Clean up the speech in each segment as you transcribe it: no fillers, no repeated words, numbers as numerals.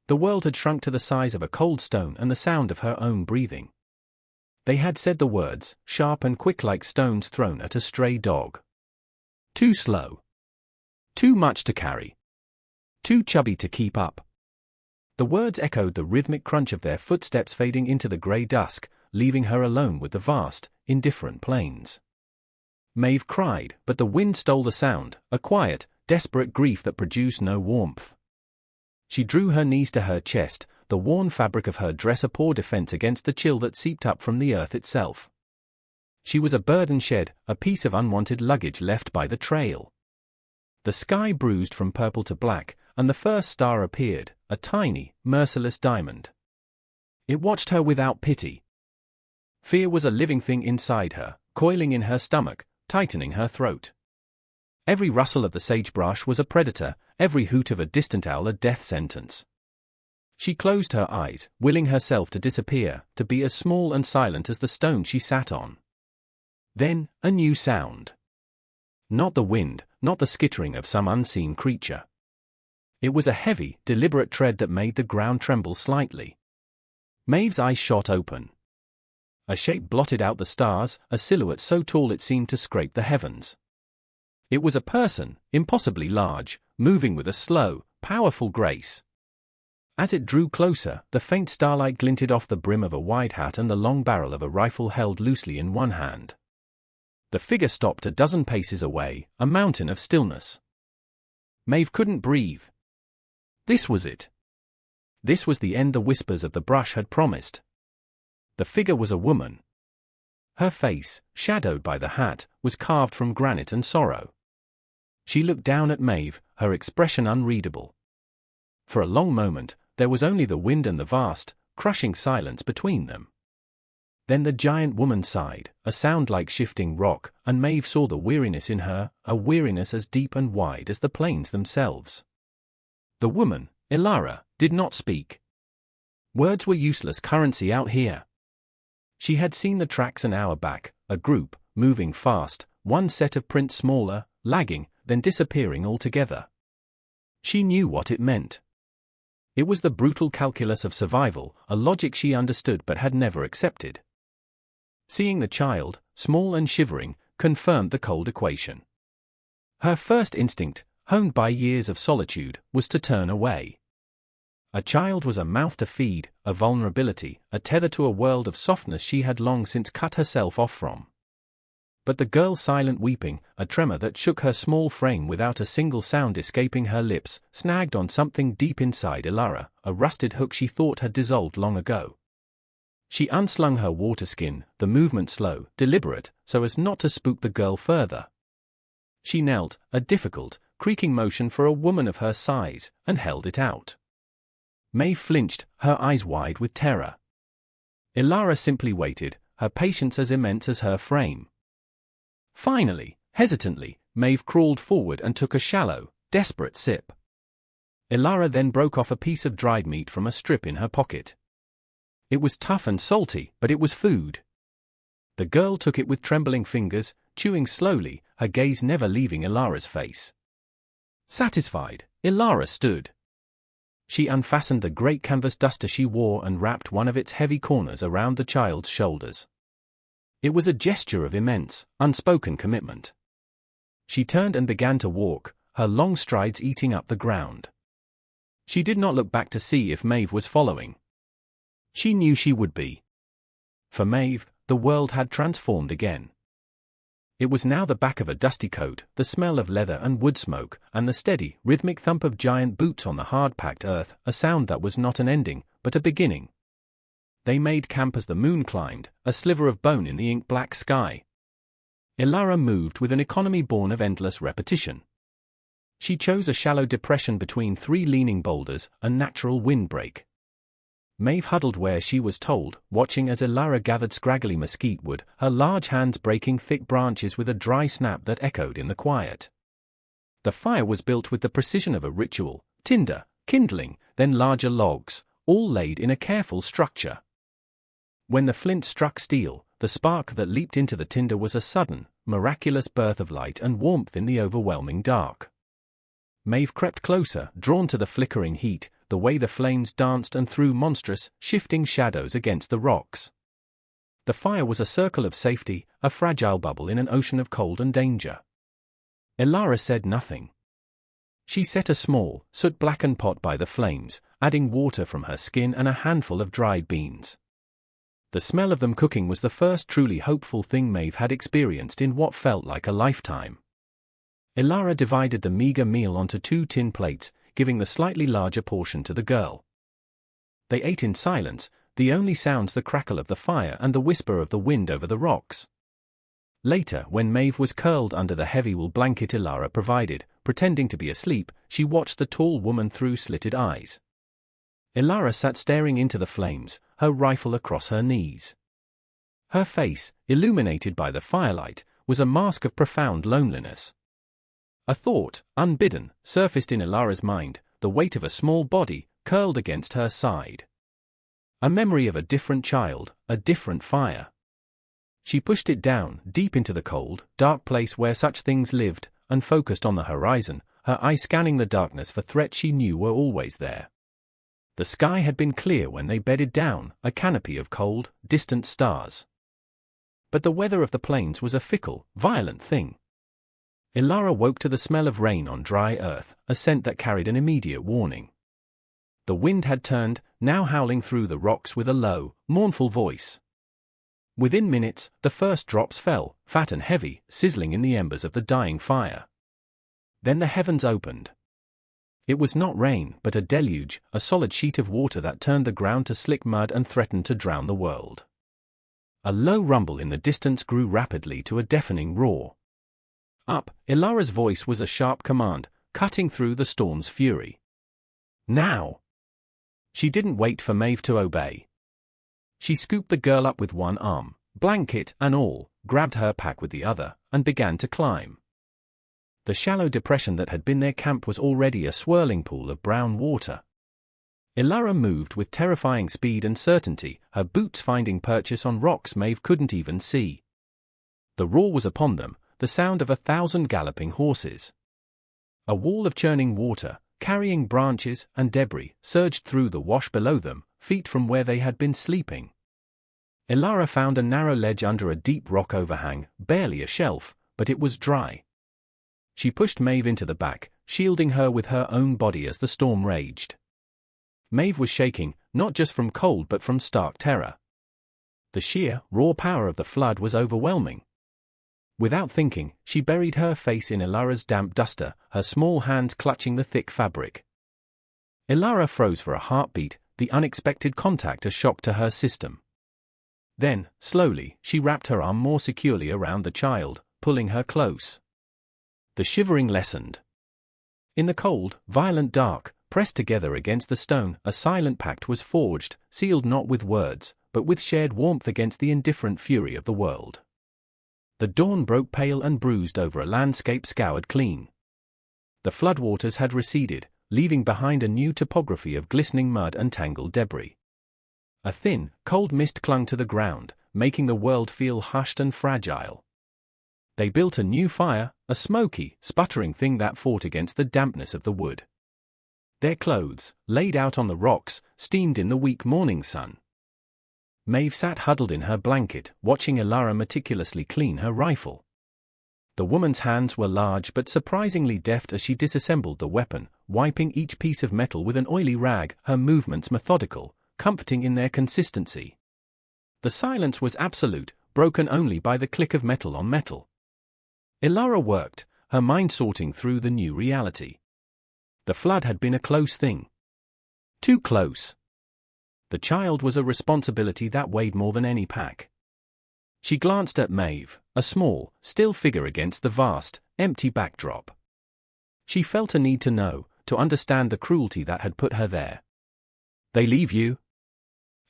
The world had shrunk to the size of a cold stone and the sound of her own breathing. They had said the words, sharp and quick like stones thrown at a stray dog. Too slow. Too much to carry. Too chubby to keep up. The words echoed the rhythmic crunch of their footsteps fading into the grey dusk, leaving her alone with the vast, indifferent plains. Maeve cried, but the wind stole the sound, a quiet, desperate grief that produced no warmth. She drew her knees to her chest, the worn fabric of her dress a poor defense against the chill that seeped up from the earth itself. She was a burden shed, a piece of unwanted luggage left by the trail. The sky bruised from purple to black, and the first star appeared, a tiny, merciless diamond. It watched her without pity. Fear was a living thing inside her, coiling in her stomach, tightening her throat. Every rustle of the sagebrush was a predator, every hoot of a distant owl a death sentence. She closed her eyes, willing herself to disappear, to be as small and silent as the stone she sat on. Then, a new sound. Not the wind, not the skittering of some unseen creature. It was a heavy, deliberate tread that made the ground tremble slightly. Maeve's eyes shot open. A shape blotted out the stars, a silhouette so tall it seemed to scrape the heavens. It was a person, impossibly large, moving with a slow, powerful grace. As it drew closer, the faint starlight glinted off the brim of a wide hat and the long barrel of a rifle held loosely in one hand. The figure stopped a dozen paces away, a mountain of stillness. Maeve couldn't breathe. This was it. This was the end the whispers of the brush had promised. The figure was a woman. Her face, shadowed by the hat, was carved from granite and sorrow. She looked down at Maeve, her expression unreadable. For a long moment, there was only the wind and the vast, crushing silence between them. Then the giant woman sighed, a sound like shifting rock, and Maeve saw the weariness in her, a weariness as deep and wide as the plains themselves. The woman, Ilara, did not speak. Words were useless currency out here. She had seen the tracks an hour back, a group, moving fast, one set of prints smaller, lagging, then disappearing altogether. She knew what it meant. It was the brutal calculus of survival, a logic she understood but had never accepted. Seeing the child, small and shivering, confirmed the cold equation. Her first instinct, honed by years of solitude, was to turn away. A child was a mouth to feed, a vulnerability, a tether to a world of softness she had long since cut herself off from. But the girl's silent weeping, a tremor that shook her small frame without a single sound escaping her lips, snagged on something deep inside Ilara, a rusted hook she thought had dissolved long ago. She unslung her water skin, the movement slow, deliberate, so as not to spook the girl further. She knelt, a difficult, creaking motion for a woman of her size, and held it out. Maeve flinched, her eyes wide with terror. Ilara simply waited, her patience as immense as her frame. Finally, hesitantly, Maeve crawled forward and took a shallow, desperate sip. Ilara then broke off a piece of dried meat from a strip in her pocket. It was tough and salty, but it was food. The girl took it with trembling fingers, chewing slowly, her gaze never leaving Ilara's face. Satisfied, Ilara stood. She unfastened the great canvas duster she wore and wrapped one of its heavy corners around the child's shoulders. It was a gesture of immense, unspoken commitment. She turned and began to walk, her long strides eating up the ground. She did not look back to see if Maeve was following. She knew she would be. For Maeve, the world had transformed again. It was now the back of a dusty coat, the smell of leather and wood smoke, and the steady, rhythmic thump of giant boots on the hard-packed earth, a sound that was not an ending, but a beginning. They made camp as the moon climbed, a sliver of bone in the ink-black sky. Ilara moved with an economy born of endless repetition. She chose a shallow depression between three leaning boulders, a natural windbreak. Maeve huddled where she was told, watching as Ilara gathered scraggly mesquite wood, her large hands breaking thick branches with a dry snap that echoed in the quiet. The fire was built with the precision of a ritual, tinder, kindling, then larger logs, all laid in a careful structure. When the flint struck steel, the spark that leaped into the tinder was a sudden, miraculous birth of light and warmth in the overwhelming dark. Maeve crept closer, drawn to the flickering heat, the way the flames danced and threw monstrous, shifting shadows against the rocks. The fire was a circle of safety, a fragile bubble in an ocean of cold and danger. Elara said nothing. She set a small, soot-blackened pot by the flames, adding water from her skin and a handful of dried beans. The smell of them cooking was the first truly hopeful thing Maeve had experienced in what felt like a lifetime. Elara divided the meager meal onto 2 tin plates, giving the slightly larger portion to the girl. They ate in silence, the only sounds the crackle of the fire and the whisper of the wind over the rocks. Later, when Maeve was curled under the heavy wool blanket Elara provided, pretending to be asleep, she watched the tall woman through slitted eyes. Elara sat staring into the flames, her rifle across her knees. Her face, illuminated by the firelight, was a mask of profound loneliness. A thought, unbidden, surfaced in Elara's mind, the weight of a small body, curled against her side. A memory of a different child, a different fire. She pushed it down, deep into the cold, dark place where such things lived, and focused on the horizon, her eyes scanning the darkness for threats she knew were always there. The sky had been clear when they bedded down, a canopy of cold, distant stars. But the weather of the plains was a fickle, violent thing. Elara woke to the smell of rain on dry earth, a scent that carried an immediate warning. The wind had turned, now howling through the rocks with a low, mournful voice. Within minutes, the first drops fell, fat and heavy, sizzling in the embers of the dying fire. Then the heavens opened. It was not rain, but a deluge, a solid sheet of water that turned the ground to slick mud and threatened to drown the world. A low rumble in the distance grew rapidly to a deafening roar. Up, Elara's voice was a sharp command, cutting through the storm's fury. Now! She didn't wait for Maeve to obey. She scooped the girl up with one arm, blanket and all, grabbed her pack with the other, and began to climb. The shallow depression that had been their camp was already a swirling pool of brown water. Elara moved with terrifying speed and certainty, her boots finding purchase on rocks Maeve couldn't even see. The roar was upon them, the sound of 1,000 galloping horses. A wall of churning water, carrying branches and debris, surged through the wash below them, feet from where they had been sleeping. Elara found a narrow ledge under a deep rock overhang, barely a shelf, but it was dry. She pushed Maeve into the back, shielding her with her own body as the storm raged. Maeve was shaking, not just from cold but from stark terror. The sheer, raw power of the flood was overwhelming. Without thinking, she buried her face in Elara's damp duster, her small hands clutching the thick fabric. Elara froze for a heartbeat, the unexpected contact a shock to her system. Then, slowly, she wrapped her arm more securely around the child, pulling her close. The shivering lessened. In the cold, violent dark, pressed together against the stone, a silent pact was forged, sealed not with words, but with shared warmth against the indifferent fury of the world. The dawn broke pale and bruised over a landscape scoured clean. The floodwaters had receded, leaving behind a new topography of glistening mud and tangled debris. A thin, cold mist clung to the ground, making the world feel hushed and fragile. They built a new fire, a smoky, sputtering thing that fought against the dampness of the wood. Their clothes, laid out on the rocks, steamed in the weak morning sun. Maeve sat huddled in her blanket, watching Elara meticulously clean her rifle. The woman's hands were large but surprisingly deft as she disassembled the weapon, wiping each piece of metal with an oily rag, her movements methodical, comforting in their consistency. The silence was absolute, broken only by the click of metal on metal. Elara worked, her mind sorting through the new reality. The flood had been a close thing. Too close. The child was a responsibility that weighed more than any pack. She glanced at Maeve, a small, still figure against the vast, empty backdrop. She felt a need to know, to understand the cruelty that had put her there. "They leave you?"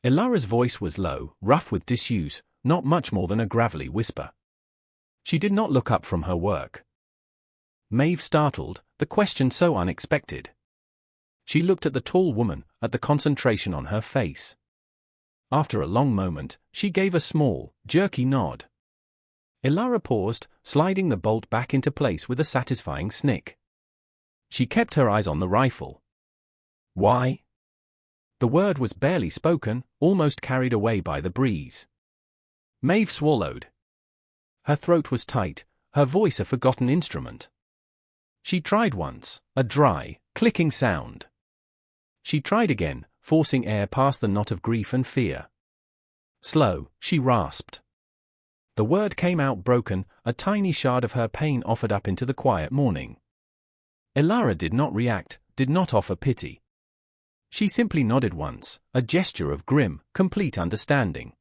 Elara's voice was low, rough with disuse, not much more than a gravelly whisper. She did not look up from her work. Maeve startled, the question so unexpected. She looked at the tall woman, at the concentration on her face. After a long moment, she gave a small, jerky nod. Elara paused, sliding the bolt back into place with a satisfying snick. She kept her eyes on the rifle. "Why?" The word was barely spoken, almost carried away by the breeze. Maeve swallowed. Her throat was tight, her voice a forgotten instrument. She tried once, a dry, clicking sound. She tried again, forcing air past the knot of grief and fear. Slow, she rasped. The word came out broken, a tiny shard of her pain offered up into the quiet morning. Elara did not react, did not offer pity. She simply nodded once, a gesture of grim, complete understanding.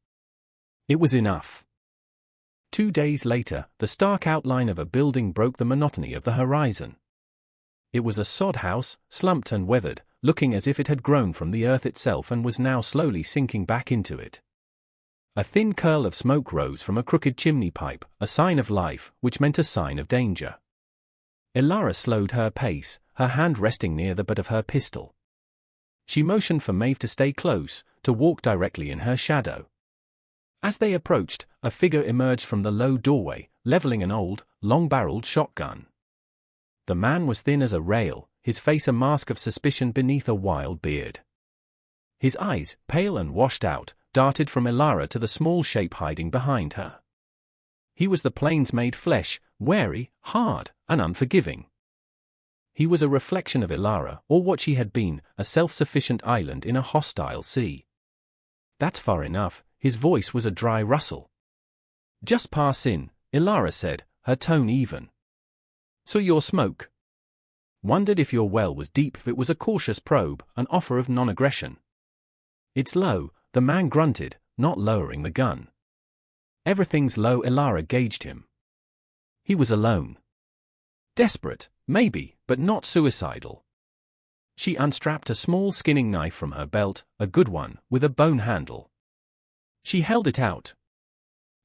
It was enough. 2 days later, the stark outline of a building broke the monotony of the horizon. It was a sod house, slumped and weathered, looking as if it had grown from the earth itself and was now slowly sinking back into it. A thin curl of smoke rose from a crooked chimney pipe, a sign of life, which meant a sign of danger. Elara slowed her pace, her hand resting near the butt of her pistol. She motioned for Maeve to stay close, to walk directly in her shadow. As they approached, a figure emerged from the low doorway, leveling an old, long-barreled shotgun. The man was thin as a rail, his face a mask of suspicion beneath a wild beard. His eyes, pale and washed out, darted from Elara to the small shape hiding behind her. He was the plains-made flesh, wary, hard, and unforgiving. He was a reflection of Elara, or what she had been, a self-sufficient island in a hostile sea. That's far enough, his voice was a dry rustle. Just pass in, Elara said, her tone even. So your smoke? Wondered if your well was deep. If it was a cautious probe, an offer of non-aggression. It's low, the man grunted, not lowering the gun. Everything's low, Elara gauged him. He was alone. Desperate, maybe, but not suicidal. She unstrapped a small skinning knife from her belt, a good one, with a bone handle. She held it out.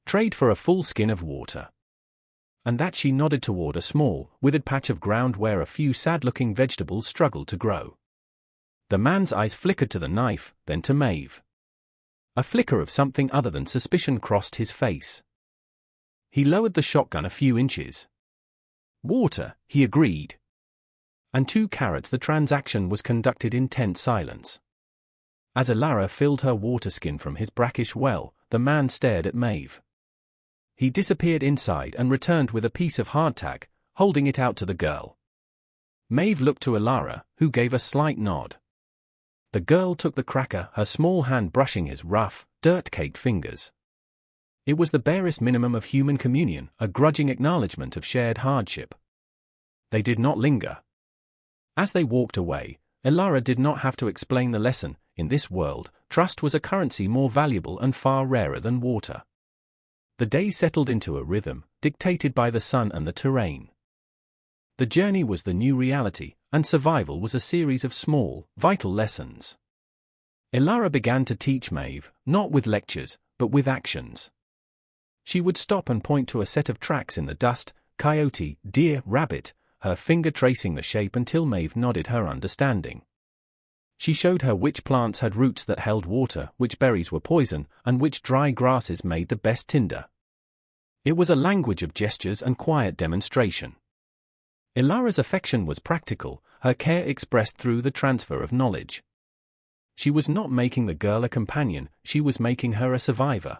Trade for a full skin of water. And that she nodded toward a small, withered patch of ground where a few sad-looking vegetables struggled to grow. The man's eyes flickered to the knife, then to Maeve. A flicker of something other than suspicion crossed his face. He lowered the shotgun a few inches. Water, he agreed. And 2 carats. The transaction was conducted in tense silence. As Elara filled her water skin from his brackish well, the man stared at Maeve. He disappeared inside and returned with a piece of hardtack, holding it out to the girl. Maeve looked to Elara, who gave a slight nod. The girl took the cracker, her small hand brushing his rough, dirt-caked fingers. It was the barest minimum of human communion, a grudging acknowledgement of shared hardship. They did not linger. As they walked away, Elara did not have to explain the lesson. In this world, trust was a currency more valuable and far rarer than water. The day settled into a rhythm, dictated by the sun and the terrain. The journey was the new reality, and survival was a series of small, vital lessons. Elara began to teach Maeve, not with lectures, but with actions. She would stop and point to a set of tracks in the dust, coyote, deer, rabbit, her finger tracing the shape until Maeve nodded her understanding. She showed her which plants had roots that held water, which berries were poison, and which dry grasses made the best tinder. It was a language of gestures and quiet demonstration. Elara's affection was practical, her care expressed through the transfer of knowledge. She was not making the girl a companion, she was making her a survivor.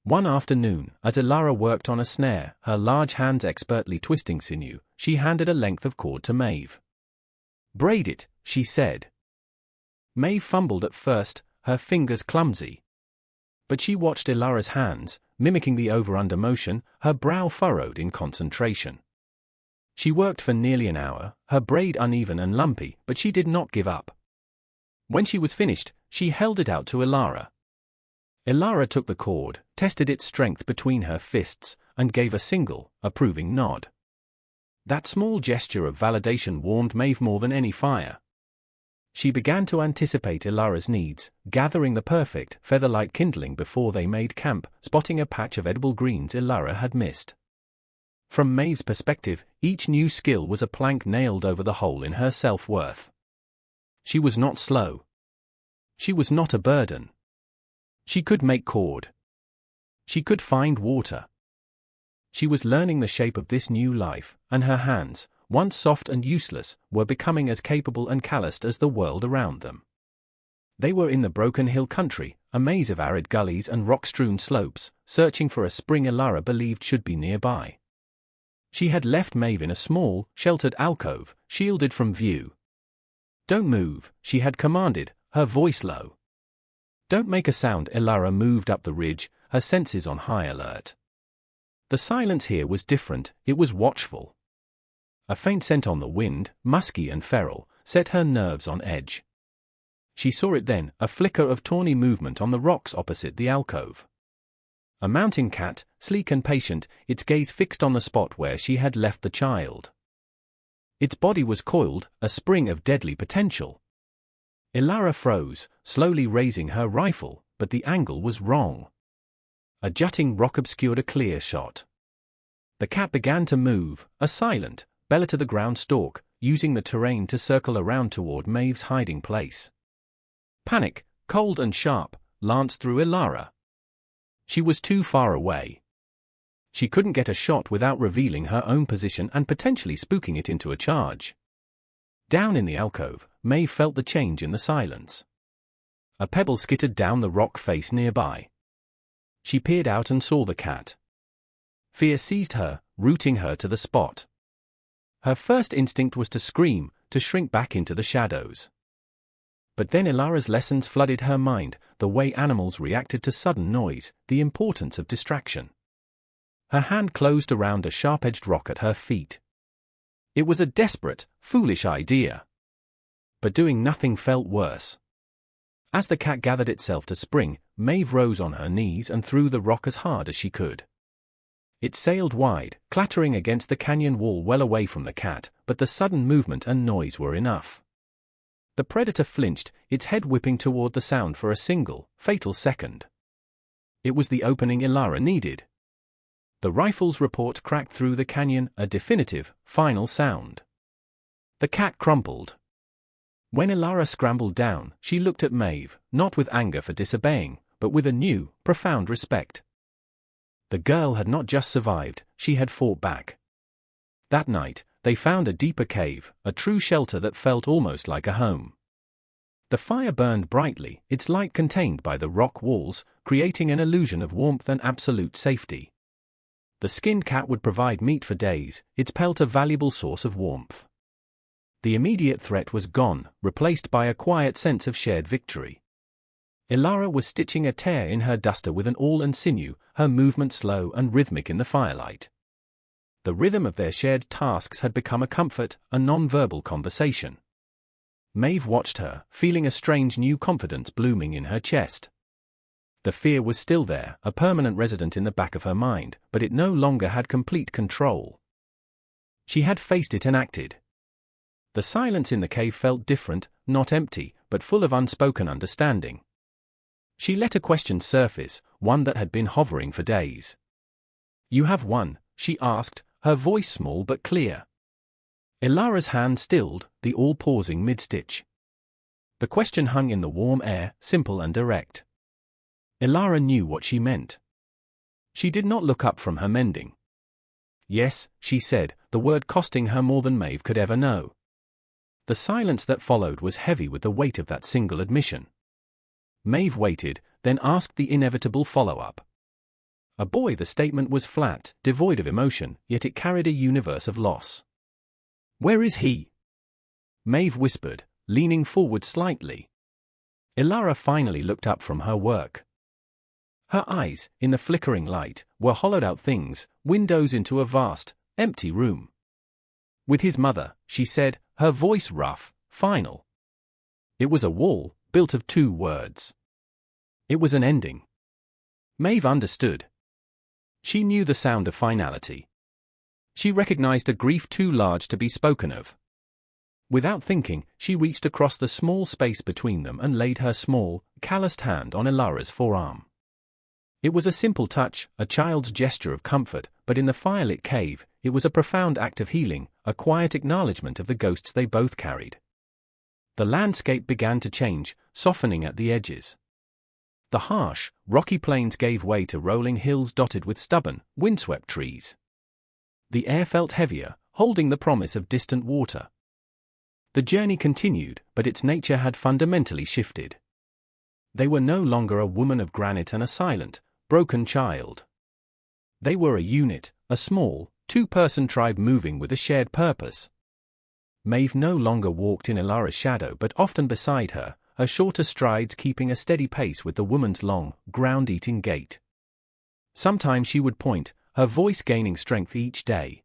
One afternoon, as Elara worked on a snare, her large hands expertly twisting sinew, she handed a length of cord to Maeve. "Braid it," she said. Maeve fumbled at first, her fingers clumsy. But she watched Elara's hands, mimicking the over-under motion, her brow furrowed in concentration. She worked for nearly an hour, her braid uneven and lumpy, but she did not give up. When she was finished, she held it out to Elara. Elara took the cord, tested its strength between her fists, and gave a single, approving nod. That small gesture of validation warmed Maeve more than any fire. She began to anticipate Elara's needs, gathering the perfect, feather-like kindling before they made camp, spotting a patch of edible greens Elara had missed. From Maeve's perspective, each new skill was a plank nailed over the hole in her self-worth. She was not slow. She was not a burden. She could make cord. She could find water. She was learning the shape of this new life, and her hands, once soft and useless, were becoming as capable and calloused as the world around them. They were in the broken hill country, a maze of arid gullies and rock-strewn slopes, searching for a spring Elara believed should be nearby. She had left Maeve in a small, sheltered alcove, shielded from view. "Don't move," she had commanded, her voice low. "Don't make a sound." Elara moved up the ridge, her senses on high alert. The silence here was different, it was watchful. A faint scent on the wind, musky and feral, set her nerves on edge. She saw it then, a flicker of tawny movement on the rocks opposite the alcove. A mountain cat, sleek and patient, its gaze fixed on the spot where she had left the child. Its body was coiled, a spring of deadly potential. Elara froze, slowly raising her rifle, but the angle was wrong. A jutting rock obscured a clear shot. The cat began to move, a silent, belly-to-the-ground stalk, using the terrain to circle around toward Maeve's hiding place. Panic, cold and sharp, lanced through Elara. She was too far away. She couldn't get a shot without revealing her own position and potentially spooking it into a charge. Down in the alcove, Maeve felt the change in the silence. A pebble skittered down the rock face nearby. She peered out and saw the cat. Fear seized her, rooting her to the spot. Her first instinct was to scream, to shrink back into the shadows. But then Elara's lessons flooded her mind, the way animals reacted to sudden noise, the importance of distraction. Her hand closed around a sharp-edged rock at her feet. It was a desperate, foolish idea. But doing nothing felt worse. As the cat gathered itself to spring, Maeve rose on her knees and threw the rock as hard as she could. It sailed wide, clattering against the canyon wall well away from the cat, but the sudden movement and noise were enough. The predator flinched, its head whipping toward the sound for a single, fatal second. It was the opening Elara needed. The rifle's report cracked through the canyon, a definitive, final sound. The cat crumpled. When Elara scrambled down, she looked at Maeve, not with anger for disobeying, but with a new, profound respect. The girl had not just survived, she had fought back. That night, they found a deeper cave, a true shelter that felt almost like a home. The fire burned brightly, its light contained by the rock walls, creating an illusion of warmth and absolute safety. The skinned cat would provide meat for days, its pelt a valuable source of warmth. The immediate threat was gone, replaced by a quiet sense of shared victory. Elara was stitching a tear in her duster with an awl and sinew, her movement slow and rhythmic in the firelight. The rhythm of their shared tasks had become a comfort, a non-verbal conversation. Maeve watched her, feeling a strange new confidence blooming in her chest. The fear was still there, a permanent resident in the back of her mind, but it no longer had complete control. She had faced it and acted. The silence in the cave felt different, not empty, but full of unspoken understanding. She let a question surface, one that had been hovering for days. "You have won," she asked, her voice small but clear. Elara's hand stilled, the awl pausing mid-stitch. The question hung in the warm air, simple and direct. Elara knew what she meant. She did not look up from her mending. "Yes," she said, the word costing her more than Maeve could ever know. The silence that followed was heavy with the weight of that single admission. Maeve waited, then asked the inevitable follow-up. A boy, the statement was flat, devoid of emotion, yet it carried a universe of loss. "Where is he?" Maeve whispered, leaning forward slightly. Elara finally looked up from her work. Her eyes, in the flickering light, were hollowed-out things, windows into a vast, empty room. "With his mother," she said, her voice rough, final. It was a wall, built of 2 words. It was an ending. Maeve understood. She knew the sound of finality. She recognized a grief too large to be spoken of. Without thinking, she reached across the small space between them and laid her small, calloused hand on Elara's forearm. It was a simple touch, a child's gesture of comfort, but in the firelit cave, it was a profound act of healing, a quiet acknowledgement of the ghosts they both carried. The landscape began to change, softening at the edges. The harsh, rocky plains gave way to rolling hills dotted with stubborn, windswept trees. The air felt heavier, holding the promise of distant water. The journey continued, but its nature had fundamentally shifted. They were no longer a woman of granite and a silent, broken child. They were a unit, a small, two-person tribe moving with a shared purpose. Maeve no longer walked in Ilara's shadow but often beside her, her shorter strides keeping a steady pace with the woman's long, ground-eating gait. Sometimes she would point, her voice gaining strength each day.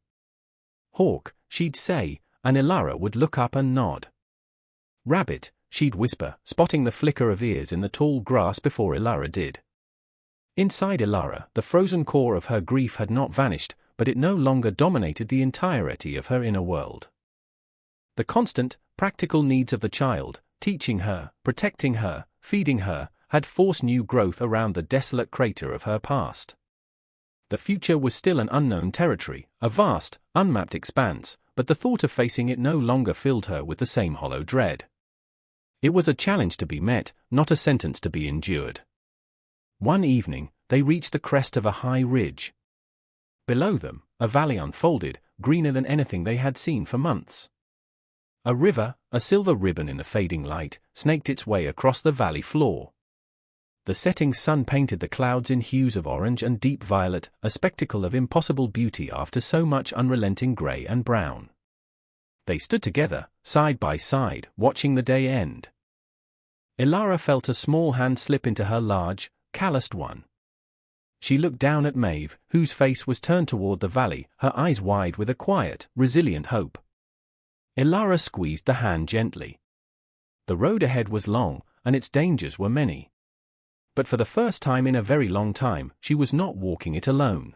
"Hawk," she'd say, and Ilara would look up and nod. "Rabbit," she'd whisper, spotting the flicker of ears in the tall grass before Ilara did. Inside Ilara, the frozen core of her grief had not vanished, but it no longer dominated the entirety of her inner world. The constant, practical needs of the child, teaching her, protecting her, feeding her, had forced new growth around the desolate crater of her past. The future was still an unknown territory, a vast, unmapped expanse, but the thought of facing it no longer filled her with the same hollow dread. It was a challenge to be met, not a sentence to be endured. One evening, they reached the crest of a high ridge. Below them, a valley unfolded, greener than anything they had seen for months. A river, a silver ribbon in the fading light, snaked its way across the valley floor. The setting sun painted the clouds in hues of orange and deep violet, a spectacle of impossible beauty after so much unrelenting grey and brown. They stood together, side by side, watching the day end. Ilara felt a small hand slip into her large, calloused one. She looked down at Maeve, whose face was turned toward the valley, her eyes wide with a quiet, resilient hope. Ilara squeezed the hand gently. The road ahead was long, and its dangers were many. But for the first time in a very long time, she was not walking it alone.